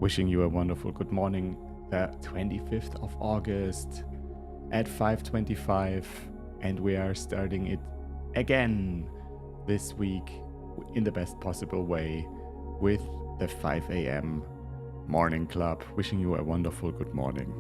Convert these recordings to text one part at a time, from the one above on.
Wishing you a wonderful good morning, the 25th of August at 5:25, and we are starting it again this week in the best possible way with the 5 a.m. morning club. Wishing you a wonderful good morning.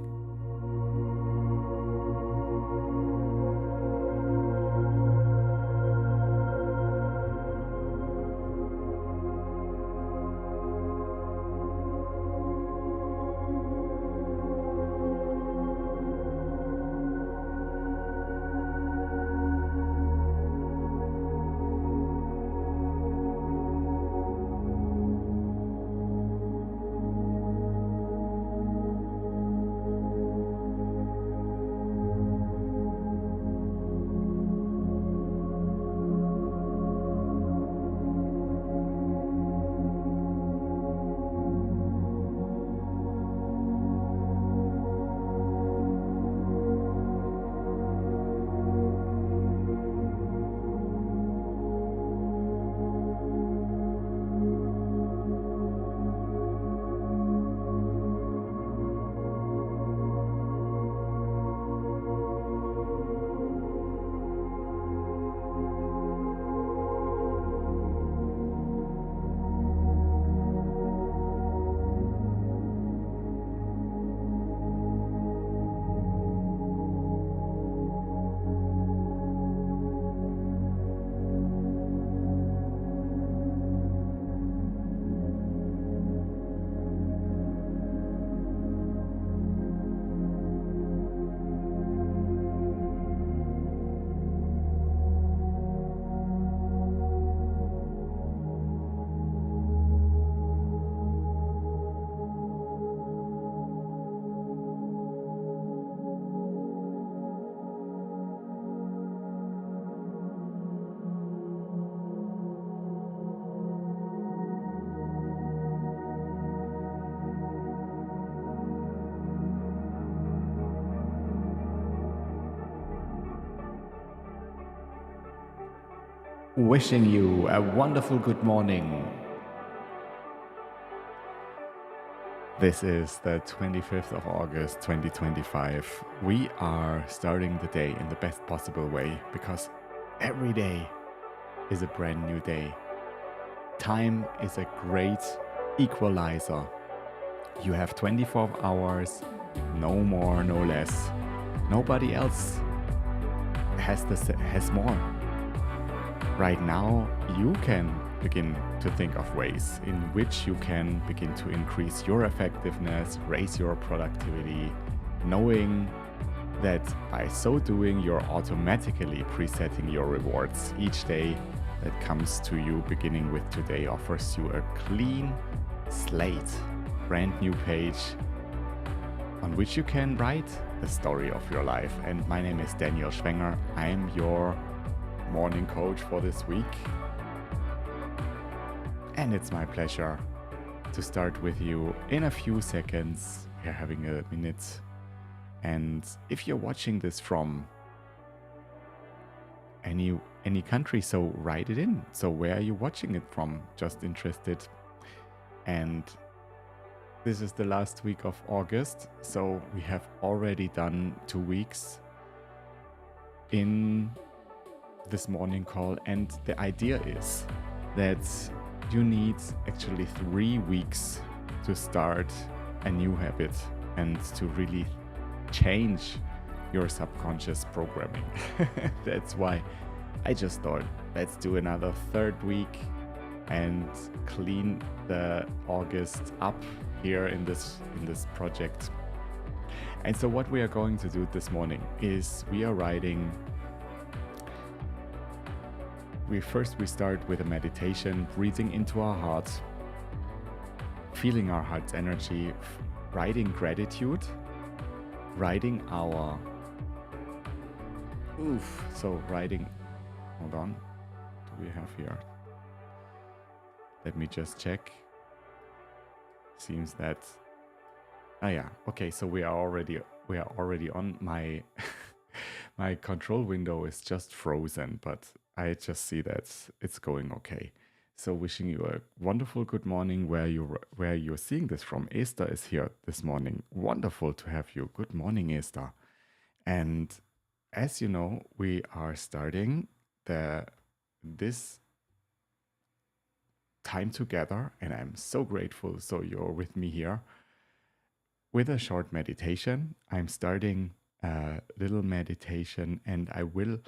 Wishing you a wonderful good morning. This is the 25th of August 2025. We are starting the day in the best possible way because every day is a brand new day. Time is a great equalizer. You have 24 hours, no more, no less. Nobody else has more. Right now, you can begin to think of ways in which you can begin to increase your effectiveness, raise your productivity, knowing that by so doing, you're automatically presetting your rewards. Each day that comes to you, beginning with today, offers you a clean slate, brand new page on which you can write the story of your life. And my name is Daniel Schwenger. I am your morning coach for this week, and it's my pleasure to start with you in a few seconds. We're having a minute, and if you're watching this from any country, so write it in. So where are you watching it from? Just interested. And this is the last week of August, so we have already done 2 weeks in this morning call, and the idea is that you need actually 3 weeks to start a new habit and to really change your subconscious programming. That's why I just thought, let's do another 3rd week and clean the August up here in this project. And so what we are going to do this morning is we start with a meditation, breathing into our heart, feeling our heart's energy, writing gratitude, writing our hold on, do we have here? Let me just check. Seems that okay, so we are already on. My my control window is just frozen, but I just see that it's going okay. So wishing you a wonderful good morning where you're seeing this from. Esther is here this morning. Wonderful to have you. Good morning, Esther. And as you know, we are starting this time together, and I'm so grateful. So you're with me here with a short meditation. I'm starting a little meditation, and I will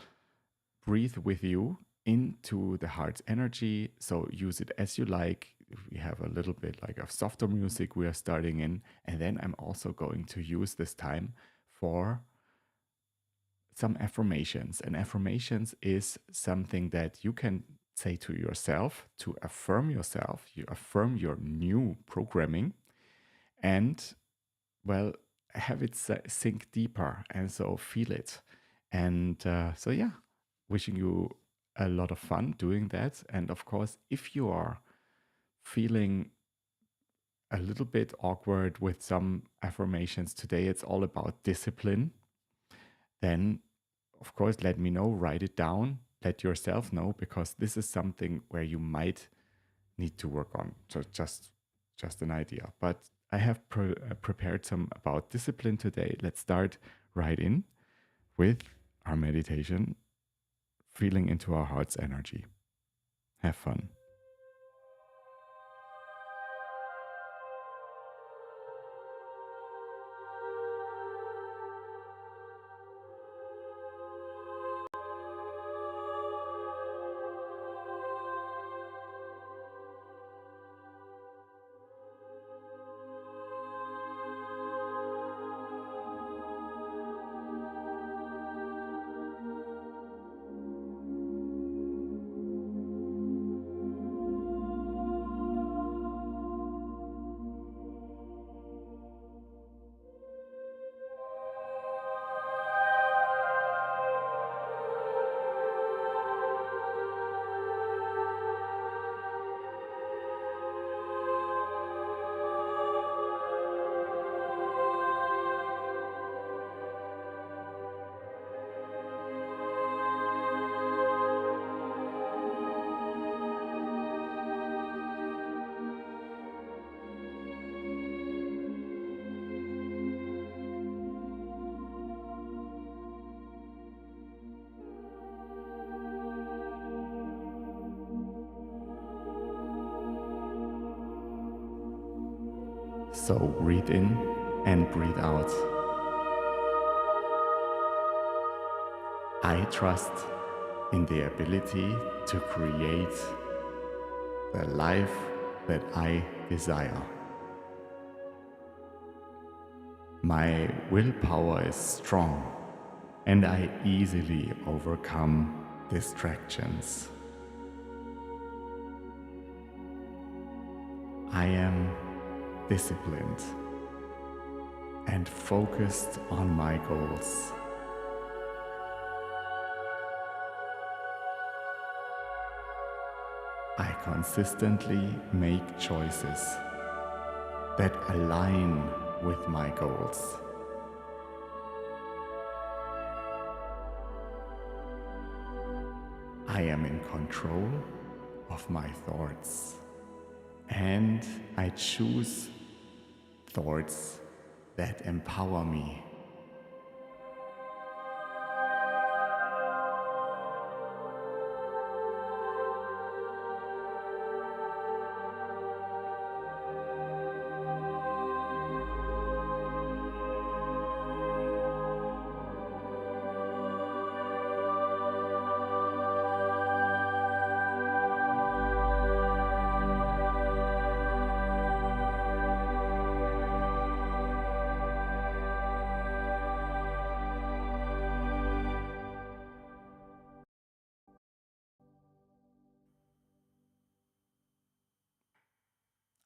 breathe with you into the heart's energy. So use it as you like. We have a little bit like of softer music we are starting in. And then I'm also going to use this time for some affirmations. And affirmations is something that you can say to yourself to affirm yourself. You affirm your new programming and, well, have it sink deeper and so feel it. And so, yeah, wishing you a lot of fun doing that. And of course, if you are feeling a little bit awkward with some affirmations today, it's all about discipline, then of course, let me know, write it down, let yourself know, because this is something where you might need to work on. So just an idea. But I have prepared some about discipline today. Let's start right in with our meditation, feeling into our heart's energy. Have fun. So breathe in and breathe out. I trust in the ability to create the life that I desire. My willpower is strong and I easily overcome distractions. I am disciplined and focused on my goals. I consistently make choices that align with my goals. I am in control of my thoughts, and I choose thoughts that empower me.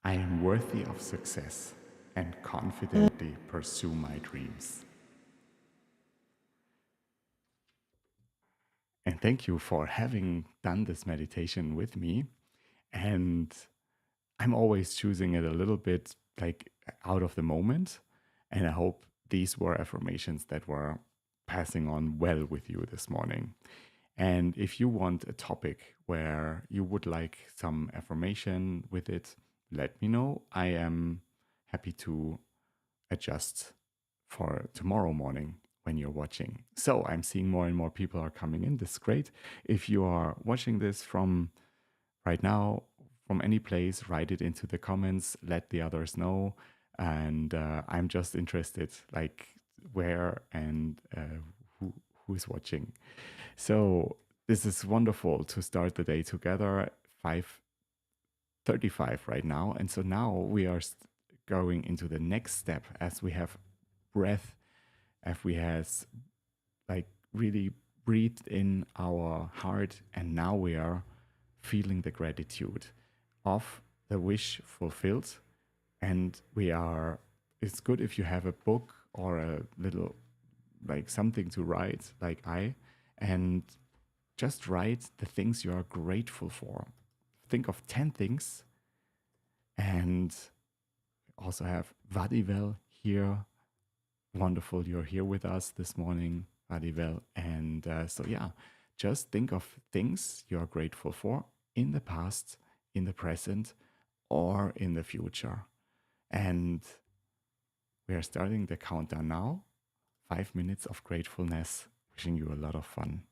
I am worthy of success and confidently pursue my dreams. And thank you for having done this meditation with me. And I'm always choosing it a little bit like out of the moment. And I hope these were affirmations that were passing on well with you this morning. And if you want a topic where you would like some affirmation with it, let me know. I am happy to adjust for tomorrow morning when you're watching. So I'm seeing more and more people are coming in. This is great. If you are watching this from right now, from any place, write it into the comments, let the others know. And I'm just interested, like where and who is watching. So this is wonderful to start the day together. 5:35 right now, and so now we are going into the next step as we have breath, as we has like really breathed in our heart, and now we are feeling the gratitude of the wish fulfilled. And we are, it's good if you have a book or a little like something to write like and just write the things you are grateful for. Think of 10 things, and also have Vadivel here. Wonderful you're here with us this morning, Vadivel. And so yeah, just think of things you are grateful for in the past, in the present, or in the future. And we are starting the countdown now. 5 minutes of gratefulness. Wishing you a lot of fun.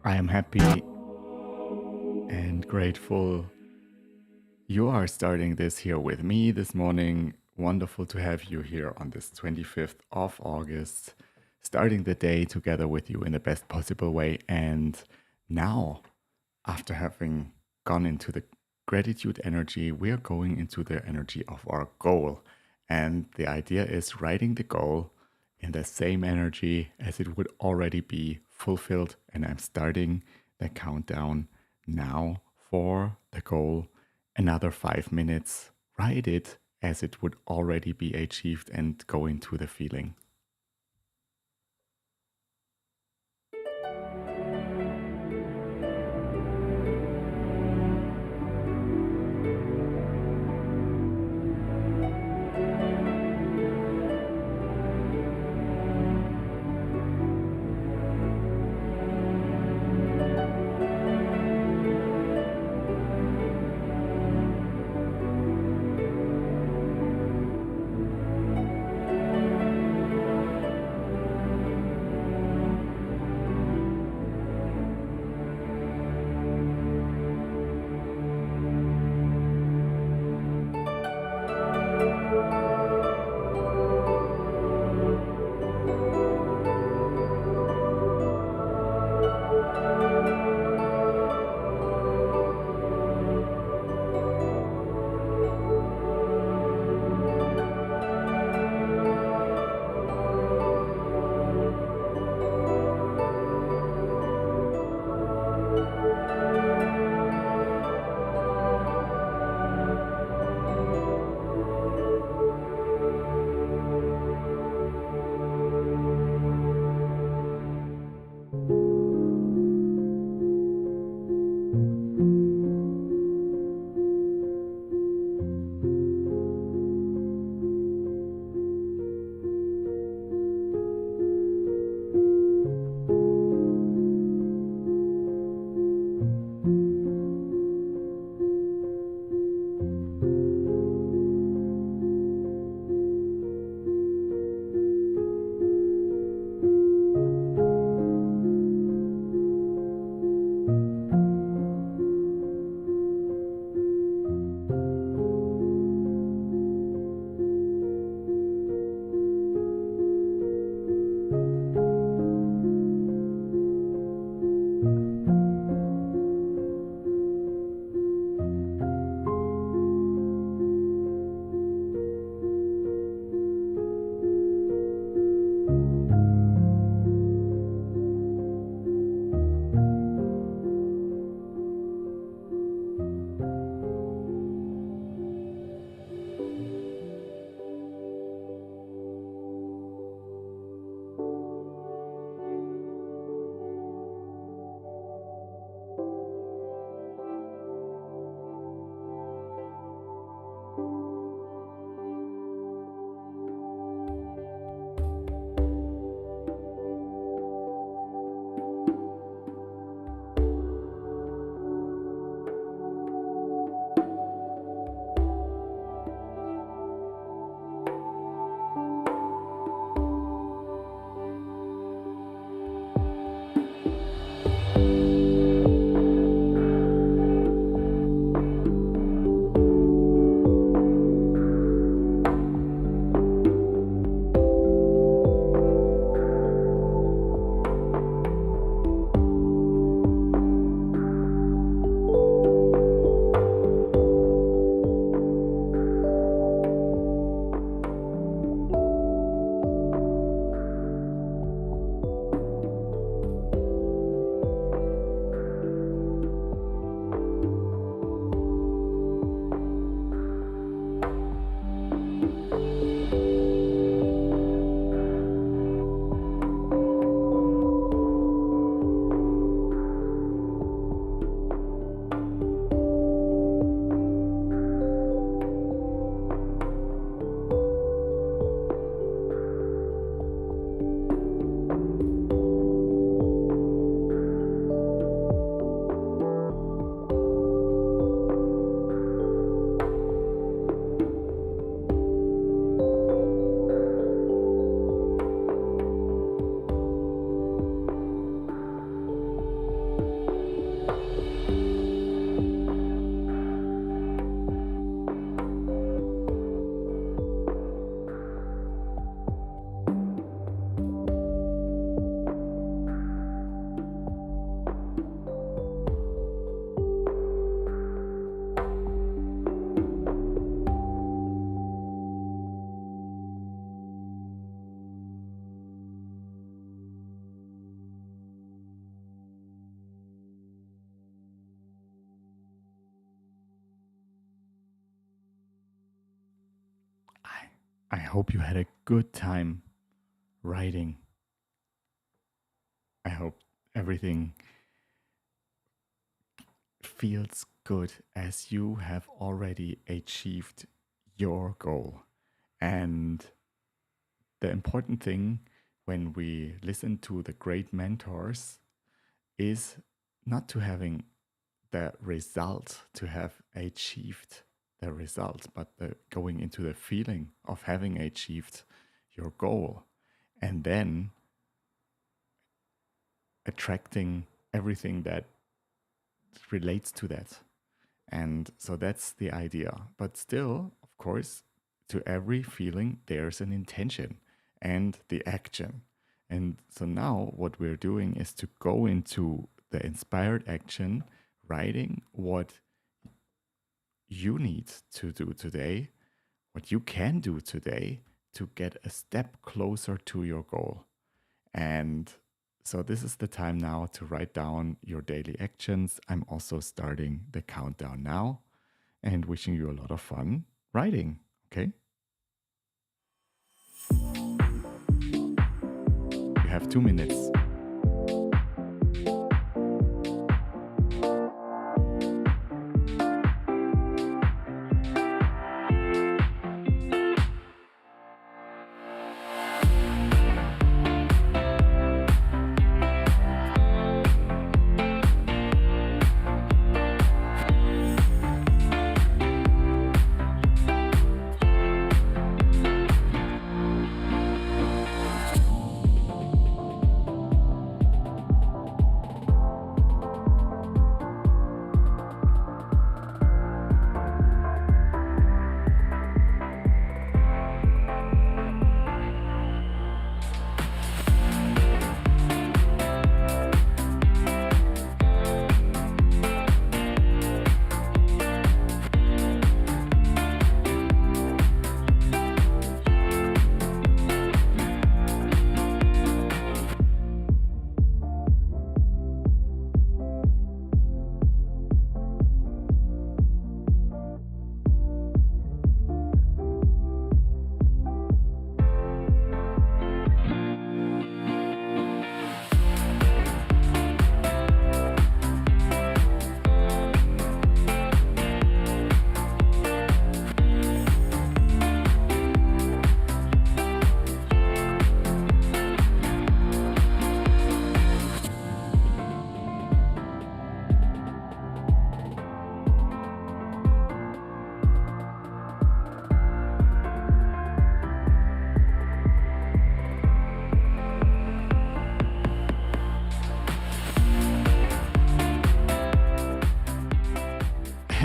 I am happy and grateful you are starting this here with me this morning. Wonderful to have you here on this 25th of August, starting the day together with you in the best possible way. And now, after having gone into the gratitude energy, we are going into the energy of our goal. And the idea is writing the goal in the same energy as it would already be fulfilled. And I'm starting the countdown now for the goal. Another 5 minutes. Write it as it would already be achieved and go into the feeling. I hope you had a good time writing. I hope everything feels good as you have already achieved your goal. And the important thing when we listen to the great mentors is not to having the result, to have achieved the result, but going into the feeling of having achieved your goal and then attracting everything that relates to that. And so that's the idea. But still, of course, to every feeling, there's an intention and the action. And so now what we're doing is to go into the inspired action, writing what you need to do today, what you can do today to get a step closer to your goal. And so this is the time now to write down your daily actions. I'm also starting the countdown now and wishing you a lot of fun writing. Okay. You have 2 minutes.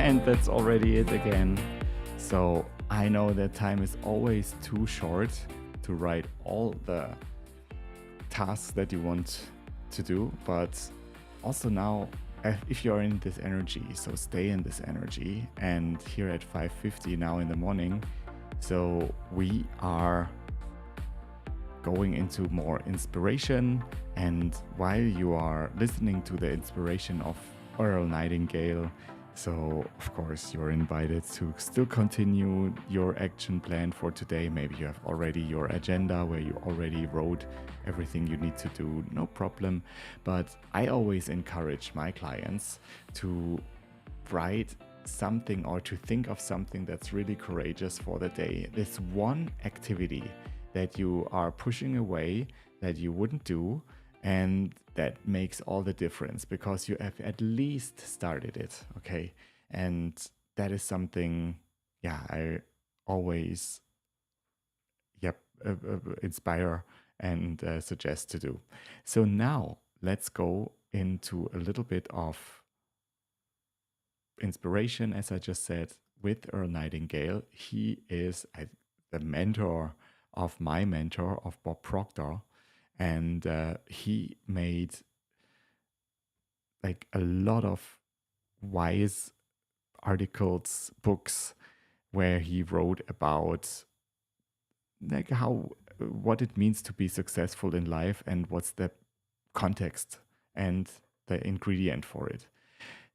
And that's already it again. So I know that time is always too short to write all the tasks that you want to do, but also now if you're in this energy, so stay in this energy. And here at 5:50 now in the morning, so we are going into more inspiration. And while you are listening to the inspiration of Earl Nightingale, so of course you're invited to still continue your action plan for today. Maybe you have already your agenda where you already wrote everything you need to do, no problem. But I always encourage my clients to write something or to think of something that's really courageous for the day. This one activity that you are pushing away that you wouldn't do, and that makes all the difference because you have at least started it. Okay. And that is something, yeah, I always, inspire and suggest to do. So now let's go into a little bit of inspiration, as I just said, with Earl Nightingale. He is the mentor of my mentor, of Bob Proctor. And he made like a lot of wise articles, books, where he wrote about like what it means to be successful in life and what's the context and the ingredient for it.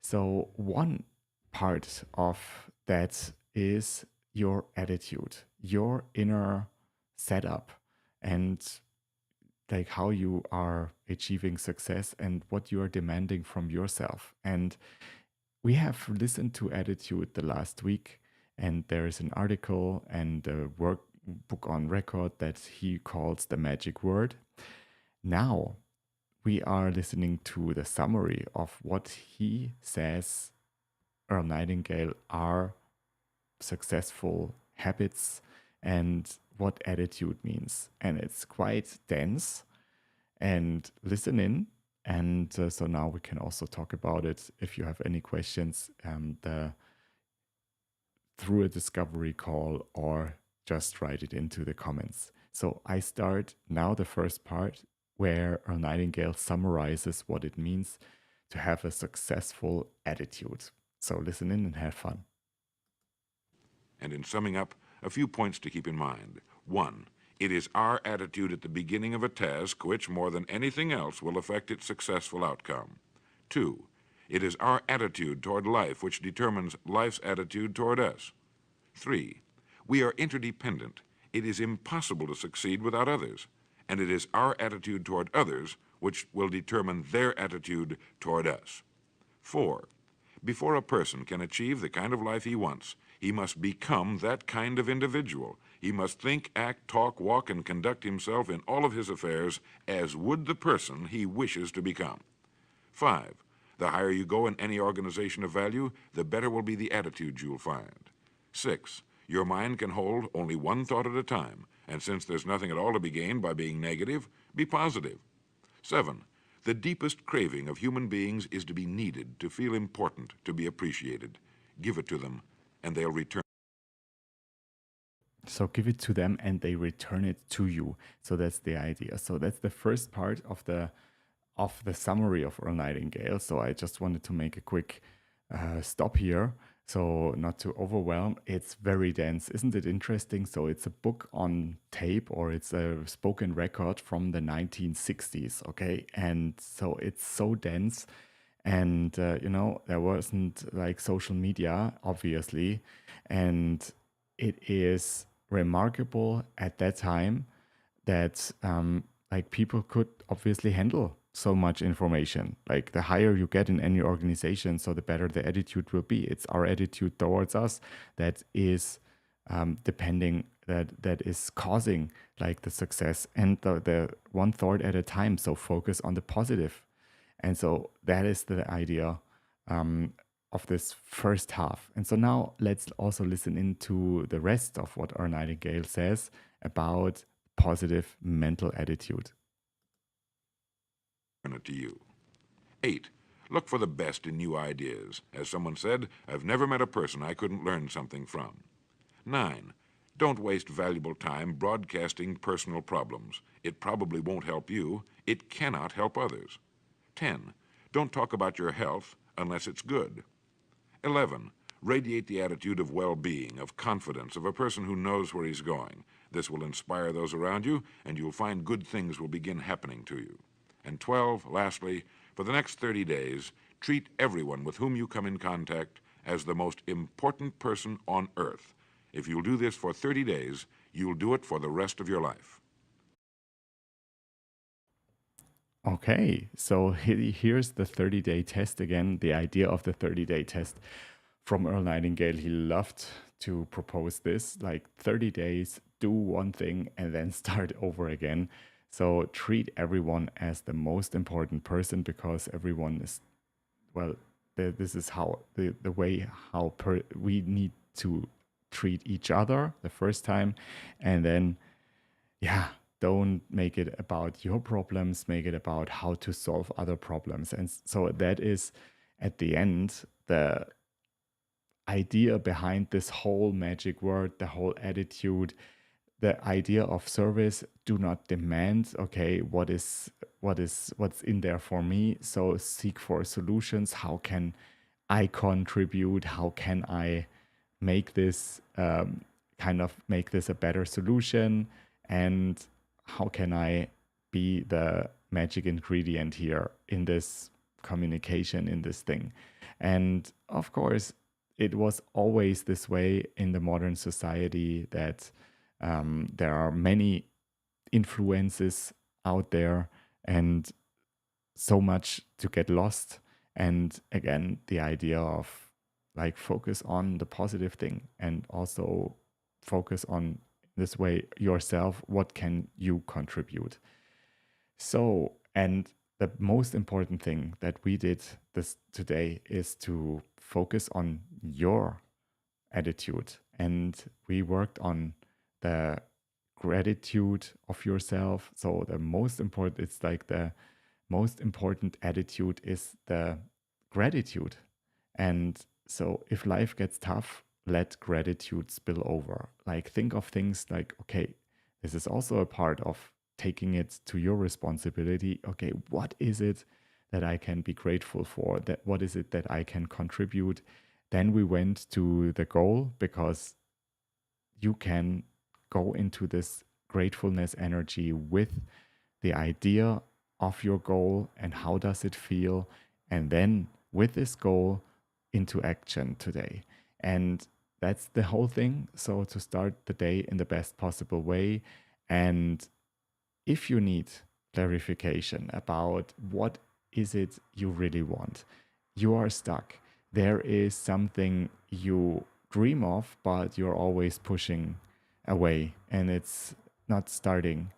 So one part of that is your attitude, your inner setup, and like how you are achieving success and what you are demanding from yourself. And we have listened to attitude the last week, and there is an article and a workbook on record that he calls the magic word. Now we are listening to the summary of what he says Earl Nightingale are successful habits and what attitude means. And it's quite dense. And listen in. And so now we can also talk about it. If you have any questions, through a discovery call or just write it into the comments. So I start now the first part where Earl Nightingale summarizes what it means to have a successful attitude. So listen in and have fun. And in summing up, a few points to keep in mind. 1. It is our attitude at the beginning of a task which, more than anything else, will affect its successful outcome. 2. It is our attitude toward life which determines life's attitude toward us. 3. We are interdependent. It is impossible to succeed without others, and it is our attitude toward others which will determine their attitude toward us. 4. Before a person can achieve the kind of life he wants, he must become that kind of individual. He must think, act, talk, walk, and conduct himself in all of his affairs as would the person he wishes to become. 5. The higher you go in any organization of value, the better will be the attitude you'll find. 6. Your mind can hold only one thought at a time, and since there's nothing at all to be gained by being negative, be positive. 7. The deepest craving of human beings is to be needed, to feel important, to be appreciated. Give it to them, and they'll return. So give it to them and they return it to you. So that's the idea. So that's the first part of the summary of Earl Nightingale. So I just wanted to make a quick stop here. So not to overwhelm. It's very dense. Isn't it interesting? So it's a book on tape, or it's a spoken record from the 1960s. Okay. And so it's so dense. And, there wasn't like social media, obviously. And it is remarkable at that time that like people could obviously handle so much information. Like the higher you get in any organization, so the better the attitude will be. It's our attitude towards us that is depending that is causing like the success, and the one thought at a time. So focus on the positive. And so that is the idea of this first half. And so now let's also listen into the rest of what Earl Nightingale says about positive mental attitude. It to you. 8. Look for the best in new ideas. As someone said, I've never met a person I couldn't learn something from. 9. Don't waste valuable time broadcasting personal problems. It probably won't help you. It cannot help others. 10. Don't talk about your health unless it's good. 11. Radiate the attitude of well-being, of confidence, of a person who knows where he's going. This will inspire those around you, and you'll find good things will begin happening to you. And 12, lastly, for the next 30 days, treat everyone with whom you come in contact as the most important person on earth. If you'll do this for 30 days, you'll do it for the rest of your life. Okay, so here's the 30-day test again, the idea of the 30-day test from Earl Nightingale. He loved to propose this, like 30 days, do one thing and then start over again. So treat everyone as the most important person, because everyone is, well, this is how the way how we need to treat each other the first time. And then, yeah, don't make it about your problems, make it about how to solve other problems. And so that is at the end the idea behind this whole magic word, the whole attitude, the idea of service. Do not demand, okay, what's in there for me. So seek for solutions. How can I contribute? How can I make this make this a better solution? And how can I be the magic ingredient here in this communication, in this thing? And of course, it was always this way in the modern society that there are many influences out there and so much to get lost. And again, the idea of like focus on the positive thing and also focus on this way yourself, what can you contribute? So, and the most important thing that we did this today is to focus on your attitude. And we worked on the gratitude of yourself. So the most important, it's like the most important attitude is the gratitude. And so if life gets tough, let gratitude spill over. Like think of things like, okay, this is also a part of taking it to your responsibility. Okay, what is it that I can be grateful for? That what is it that I can contribute? Then we went to the goal, because you can go into this gratefulness energy with the idea of your goal and how does it feel, and then with this goal into action today. And that's the whole thing. So to start the day in the best possible way. And if you need clarification about what is it you really want, you are stuck. There is something you dream of, but you're always pushing away and it's not starting.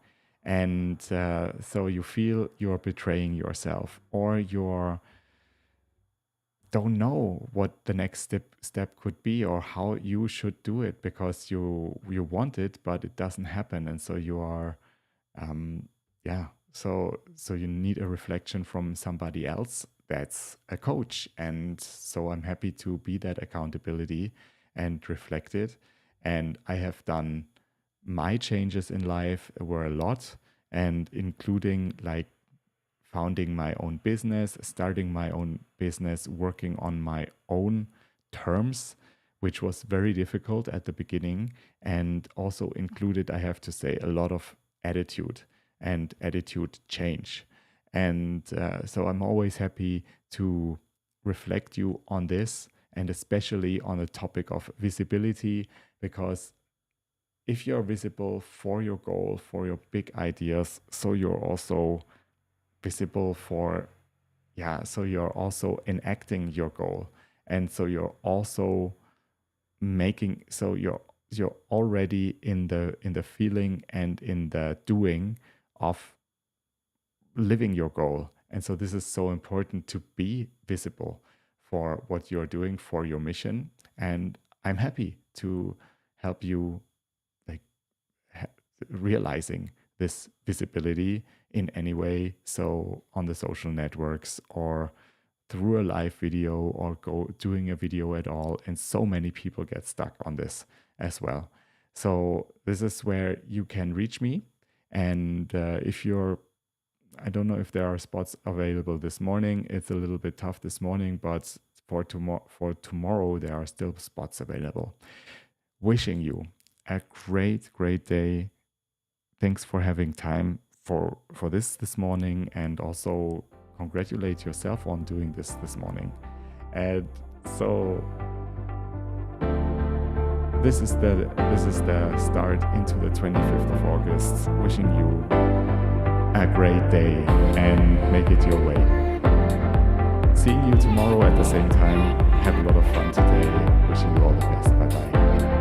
And so you feel you're betraying yourself, or you're don't know what the next step could be, or how you should do it, because you want it but it doesn't happen. And so you are yeah, so you need a reflection from somebody else that's a coach. And so I'm happy to be that accountability and reflect it. And I have done my changes in life were a lot, and including like founding my own business, starting my own business, working on my own terms, which was very difficult at the beginning, and also included, I have to say, a lot of attitude and attitude change. And so I'm always happy to reflect you on this, and especially on the topic of visibility, because if you're visible for your goal, for your big ideas, so you're also visible for, yeah, so you're also enacting your goal. And so you're also making, so you're already in the feeling and in the doing of living your goal. And so this is so important to be visible for what you're doing, for your mission. And I'm happy to help you like realizing this visibility in any way. So on the social networks, or through a live video, or go doing a video at all. And so many people get stuck on this as well. So this is where you can reach me. And if you're, I don't know if there are spots available this morning. It's a little bit tough this morning, but for tomorrow, there are still spots available. Wishing you a great, great day. Thanks for having time for this morning, and also congratulate yourself on doing this morning. And so this is the start into the 25th of August. Wishing you a great day and make it your way. Seeing you tomorrow at the same time. Have a lot of fun today. Wishing you all the best. Bye bye.